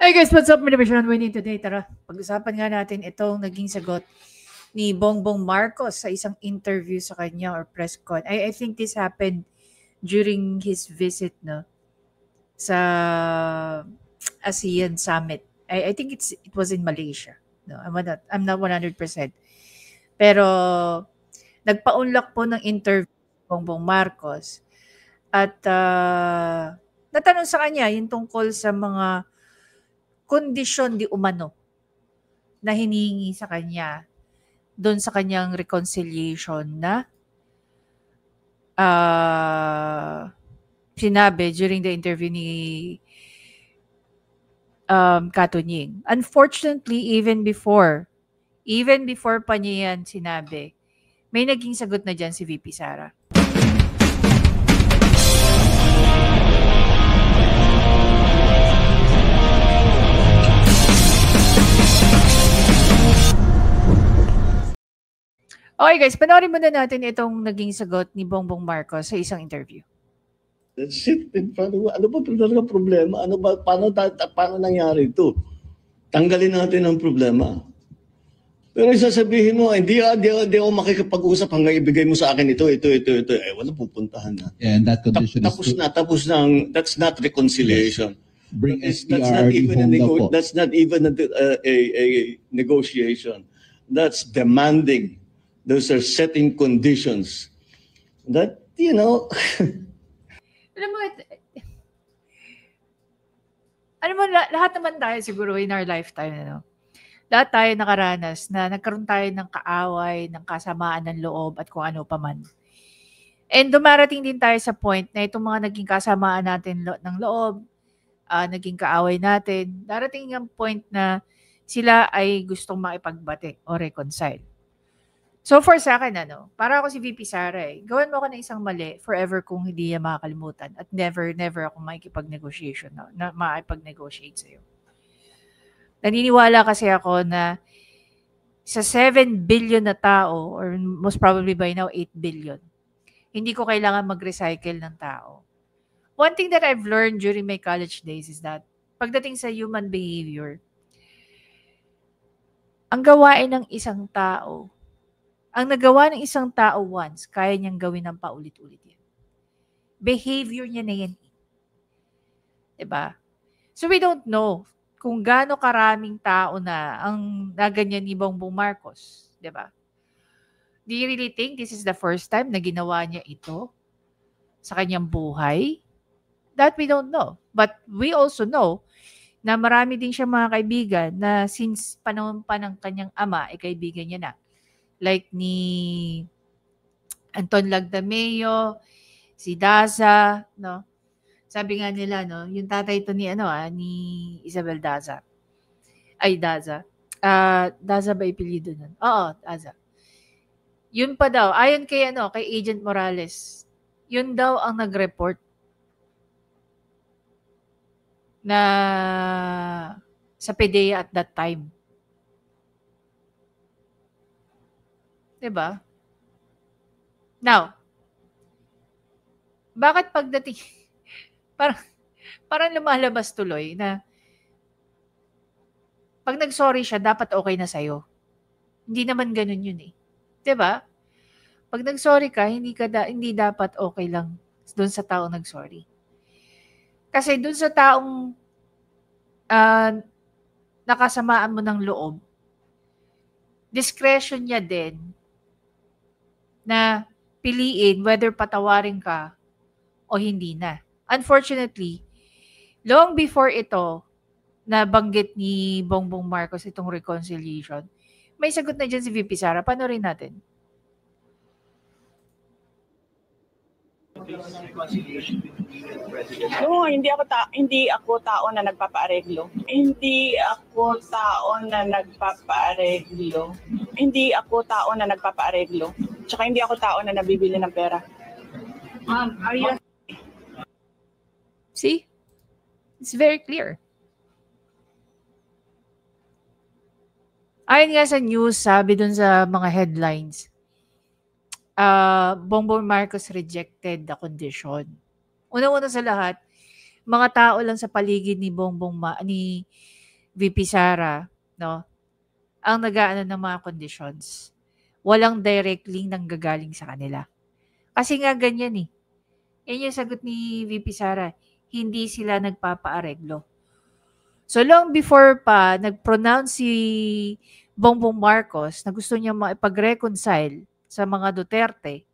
Hey guys, what's up? May naman winning today. Tara, pag-usapan nga natin itong naging sagot ni Bongbong Marcos sa isang interview sa kanya or press con. I think this happened during his visit sa ASEAN Summit. I think it was in Malaysia. No, I'm not 100%. Pero nagpaunlak po ng interview si Bongbong Marcos at natanong sa kanya yung tungkol sa mga kondisyon di umano na hinihingi sa kanya doon sa kanyang reconciliation na sinabi during the interview ni Katunying. Unfortunately, even before pa niya yan sinabi, may naging sagot na dyan si VP Sara. Okay guys, panoorin muna natin itong naging sagot ni Bongbong Marcos sa isang interview. Let's sit in front of, ano ba talaga problema? Ano ba, paano nangyari ito? Tanggalin natin ang problema. Pero sasabihin mo, hindi ako makikipag-usap hanggang ibigay mo sa akin ito. Eh, wala pupuntahan na. Yeah, and that condition tapos na, that's not reconciliation. Yes. Bring That's not even a negotiation. That's demanding. Those are setting conditions that, alam mo, lahat naman tayo siguro in our lifetime, lahat tayo nakaranas na nagkaroon tayo ng kaaway, ng kasamaan ng loob at kung ano pa man. And dumarating din tayo sa point na itong mga naging kasamaan natin ng loob, naging kaaway natin, darating ang point na sila ay gustong makipagbati o reconcile. So for sa akin, para ako si VP Sara gawin mo ako ng isang mali forever kung hindi niya makakalimutan at never ako makikipag-negotiate sa'yo. Naniniwala kasi ako na sa 7 billion na tao, or most probably by now 8 billion, hindi ko kailangan mag-recycle ng tao. One thing that I've learned during my college days is that pagdating sa human behavior, ang gawain ng isang tao, ang nagawa ng isang tao once, kaya niyang gawin ng paulit-ulit yan. Behavior niya na yan. Diba? So we don't know kung gaano karaming tao na ang naganyan ni Bongbong Marcos. Diba? Do you really think this is the first time na ginawa niya ito sa kanyang buhay? That we don't know. But we also know na marami din siya mga kaibigan na since panahon pa ng kanyang ama, kaibigan niya na. Like ni Anton Lagdameo, si Daza, Sabi nga nila, yung tatay ito ni ni Isabel Daza. Ay, Daza. Daza ba ipilido nun? Oo, Daza. Yun pa daw, ayon kay kay Agent Morales, yun daw ang nag-report na sa PDEA at that time. Diba? Now, bakit pagdating, parang lumalabas tuloy na pag nag-sorry siya, dapat okay na sa'yo. Hindi naman ganun yun Diba? Pag nag-sorry ka, hindi dapat okay lang doon sa taong nag-sorry. Kasi doon sa taong nakasamaan mo ng loob, discretion niya din na piliin whether patawarin ka o hindi na. Unfortunately, long before ito, nabanggit ni Bongbong Marcos itong reconciliation, may sagot na dyan si VP Sara. Panoorin natin. No, hindi ako tao na nagpapaareglo. Hindi ako tao na nagpapaareglo. Tsaka hindi ako tao na nabibili ng pera. Are you... See? It's very clear. Ayon nga sa news, sabi dun sa mga headlines, Bongbong Marcos rejected the condition. Una-una sa lahat, mga tao lang sa paligid ni VP Sara, no, ang nag-aano ng mga conditions. Walang direct link nanggagaling sa kanila. Kasi nga ganyan eh. Yan yung sagot ni VP Sara. Hindi sila nagpapaareglo. So long before pa nag-pronounce si Bongbong Marcos na gusto niya maipag-reconcile sa mga Duterte,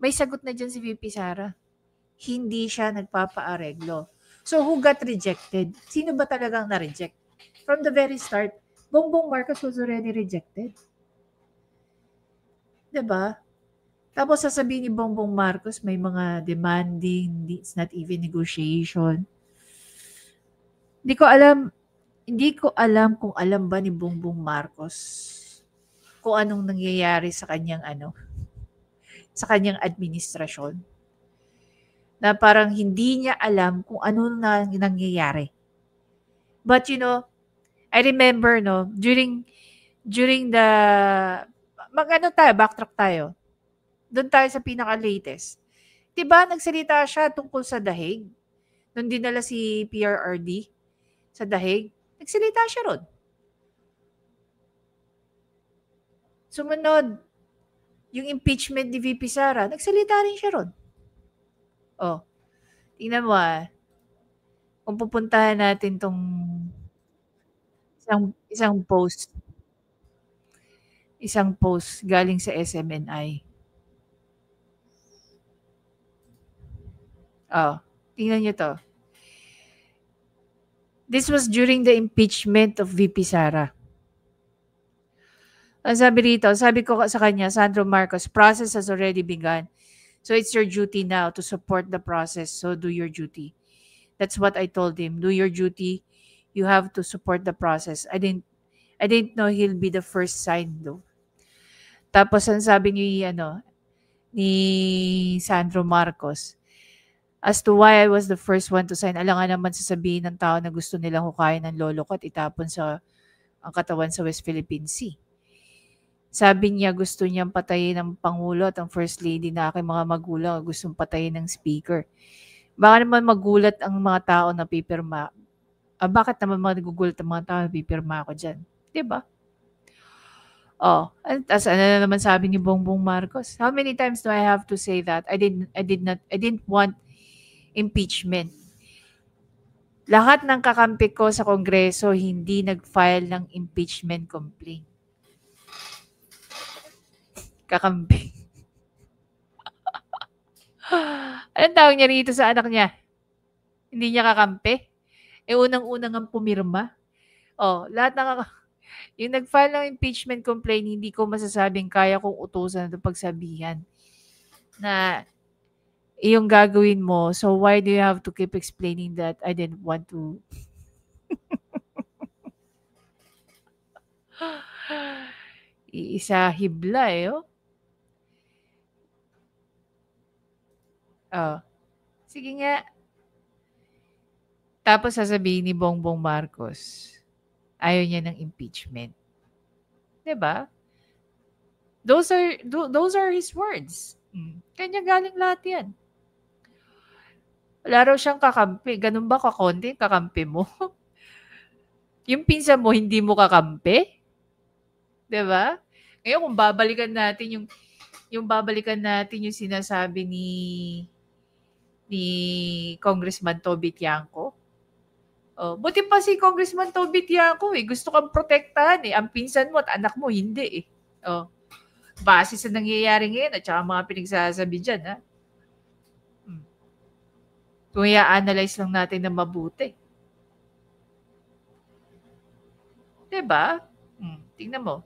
may sagot na dyan si VP Sara. Hindi siya nagpapaareglo. So who got rejected? Sino ba talagang na-reject? From the very start, Bongbong Marcos was already rejected. Diba? Tapos sasabihin ni Bongbong Marcos may mga demanding, it's not even negotiation. Hindi ko alam kung alam ba ni Bongbong Marcos kung anong nangyayari sa kanyang sa kanyang administrasyon. Na parang hindi niya alam kung ano na nangyayari. But I remember during the backtrack tayo. Doon tayo sa pinaka-latest. 'Di ba nagsalita siya tungkol sa dahig? Nung dinala si PRRD sa dahig, nagsalita siya ron. Sumunod, yung impeachment ni VP Sara, nagsalita rin siya ron. Oh, tingnan mo kung pupuntahan natin tong isang post galing sa SMNI. Tingnan nyo to. This was during the impeachment of VP Sara. Ang sabi rito, sabi ko sa kanya, Sandro Marcos, process has already begun. So it's your duty now to support the process. So do your duty. That's what I told him. Do your duty. You have to support the process. I didn't know he'll be the first sign though. Tapos ang sabi ni Sandro Marcos, as to why I was the first one to sign, alam nga naman sasabihin ng tao na gusto nilang hukayin ng lolo ko at itapon ang katawan sa West Philippine Sea. Sabi niya gusto niyang patayin ng Pangulo at ang First Lady na aking mga magulang gustong patayin ng Speaker. Baka naman magulat ang mga tao na pipirma. Bakit naman magugulat ang mga tao na pipirma ako dyan? Diba? As na naman sabi ni Bongbong Marcos, how many times do I have to say that? I didn't want impeachment. Lahat ng kakampi ko sa Kongreso hindi nag-file ng impeachment complaint. Kakampi. Anong tawag niya rito sa anak niya? Hindi niya kakampi? Unang-unang ang pumirma. Lahat yung nag-file ng impeachment complaint, hindi ko masasabing kaya kong utusan at pagsabihan na yung gagawin mo, so why do you have to keep explaining that I didn't want to? Iisa hibla Sige nga. Tapos sasabihin ni Bongbong Marcos, ayaw niya ng impeachment. 'Di ba? Those are his words. Kanya galing lahat 'yan. Wala raw siyang kakampi. Ganun ba kakonti kakampi mo? Yung pinsan mo hindi mo kakampi? 'Di ba? Ngayon kung babalikan natin yung sinasabi ni Congressman Toby Tiangco. Buti pa si Congressman Toby Tiangco gusto kang protektahan Ang pinsan mo at anak mo hindi Base sa nangyayari ngayon at saka mga pinagsasabi dyan Kung i-analyze lang natin na mabuti. Diba? Tingnan mo.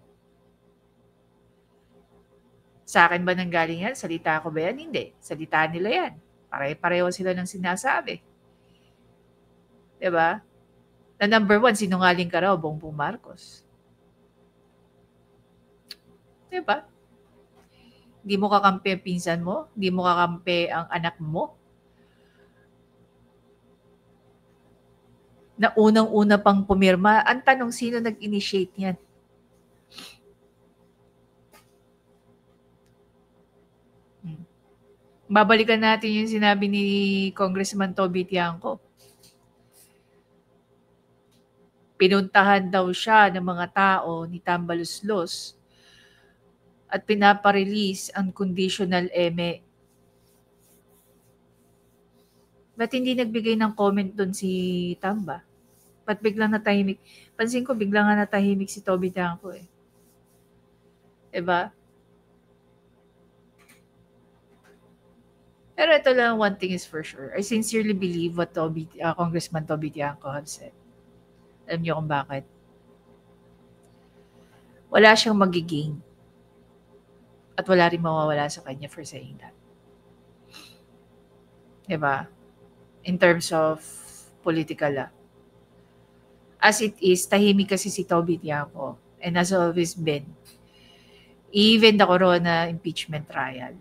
Sa akin ba nanggaling yan? Salita ko ba yan? Hindi. Salita nila yan. Pare-pareho sila ng sinasabi. Diba? Na number 1, sinungaling ka raw, Bongbong Marcos. Diba? Hindi mo kakampi ang pinsan mo? Hindi mo kakampi ang anak mo? Na unang-una pang pumirma. Ang tanong, sino nag-initiate yan? Babalikan natin yung sinabi ni Congressman Toby Tiangco. Pinuntahan daw siya ng mga tao ni Tambaluslos at pinaparelease ang conditional eme. Ba't hindi nagbigay ng comment doon si Tamba? Ba't biglang natahimik? Pansin ko biglang nga natahimik si Toby Tiangco eh. Diba? Pero ito lang, one thing is for sure. I sincerely believe what Congressman Toby Tiangco have said. Alam niyo kung bakit? Wala siyang magigain. At wala rin mawawala sa kanya for saying that. Diba? In terms of political As it is, tahimik kasi si Toby Tiangco and has always been. Even the Corona impeachment trial.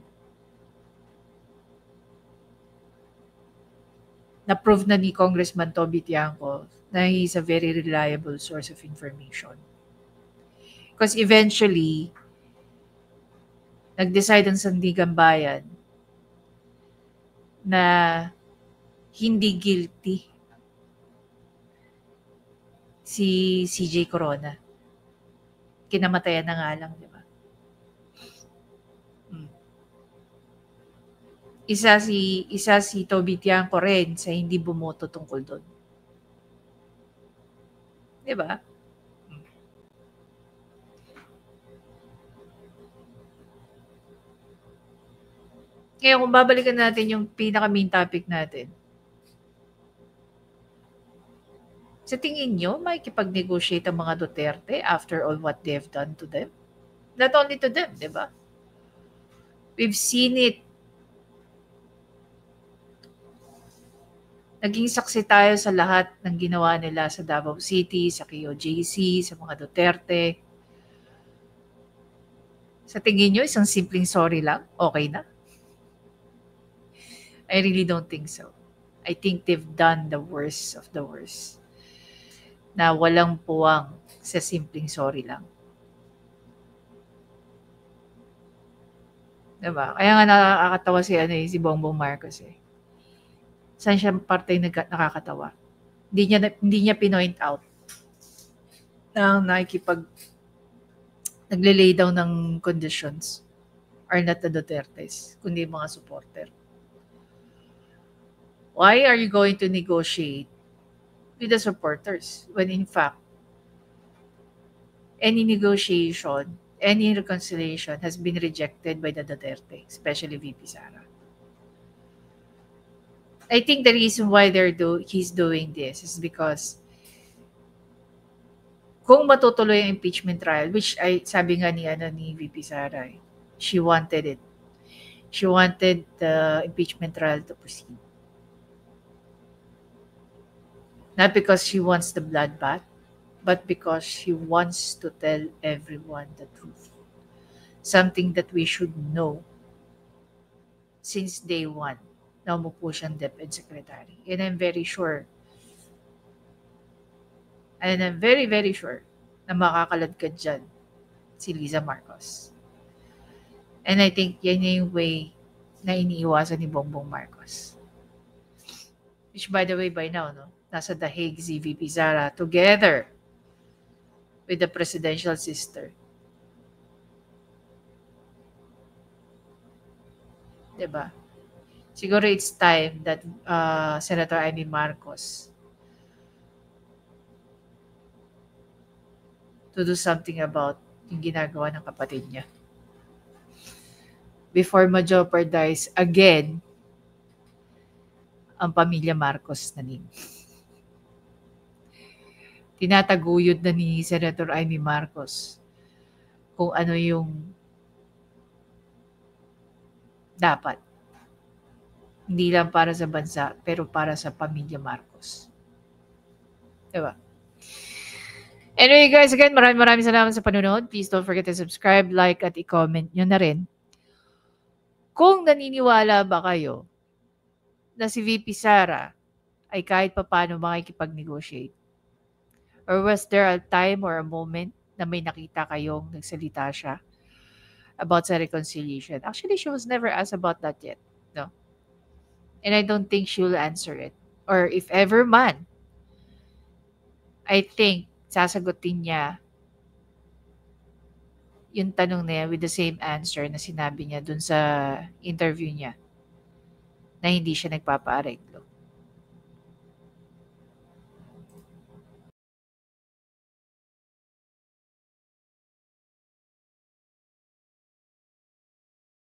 Na-prove na ni Congressman Toby Tiangco na he's a very reliable source of information. Because eventually, nag-decide ang Sandigan Bayan na hindi guilty si CJ Corona. Kinamatayan na nga lang, di ba? Isa si Toby Tiangco rin sa hindi bumoto tungkol doon. Di ba? Ngayon, kung babalikan natin yung pinaka-main topic natin, sa tingin nyo, makikipag-negotiate ang mga Duterte after all what they've done to them? Not only to them, di ba? We've seen it. Naging saksi tayo sa lahat ng ginawa nila sa Davao City, sa KOJC, sa mga Duterte. Sa tingin nyo, isang simpleng sorry lang, okay na? I really don't think so. I think they've done the worst of the worst. Na walang puwang sa simpleng sorry lang. Diba? Kaya nga nakakatawa si Bongbong Marcos eh. Saan siya parte nakakatawa? Hindi niya pinoint out na nagle-lay down ng conditions are not the Dutertes, kundi mga supporter. Why are you going to negotiate with the supporters when in fact any negotiation, any reconciliation has been rejected by the Duterte, especially VP Sara? I think the reason why he's doing this is because kung matutuloy ang impeachment trial, which sabi nga ni VP Sara, she wanted it. She wanted the impeachment trial to proceed. Not because she wants the bloodbath, but because she wants to tell everyone the truth. Something that we should know since day one na umupo siyang DepEd Secretary. And I'm very sure, na makakaladkad dyan si Liza Marcos. And I think yan yung way na iniiwasan ni Bongbong Marcos. Which by the way, by now, no? Nasa The Hague si VP Sara together with the presidential sister. Diba? Siguro it's time that Senator Amy Marcos to do something about yung ginagawa ng kapatid niya. Before ma-jeopardize again ang pamilya Marcos na nin. Tinataguyod na ni Senator Amy Marcos kung ano yung dapat. Hindi lang para sa bansa, pero para sa pamilya Marcos. Diba? Anyway guys, again, maraming salamat sa panonood. Please don't forget to subscribe, like, at i-comment nyo na rin. Kung naniniwala ba kayo na si VP Sara ay kahit papano makikipag-negotiate? Or was there a time or a moment na may nakita kayong nagsalita siya about sa reconciliation? Actually, she was never asked about that yet. No? And I don't think she will answer it. Or if ever man, I think sasagutin niya yung tanong na yan with the same answer na sinabi niya dun sa interview niya na hindi siya nagpapaareglo.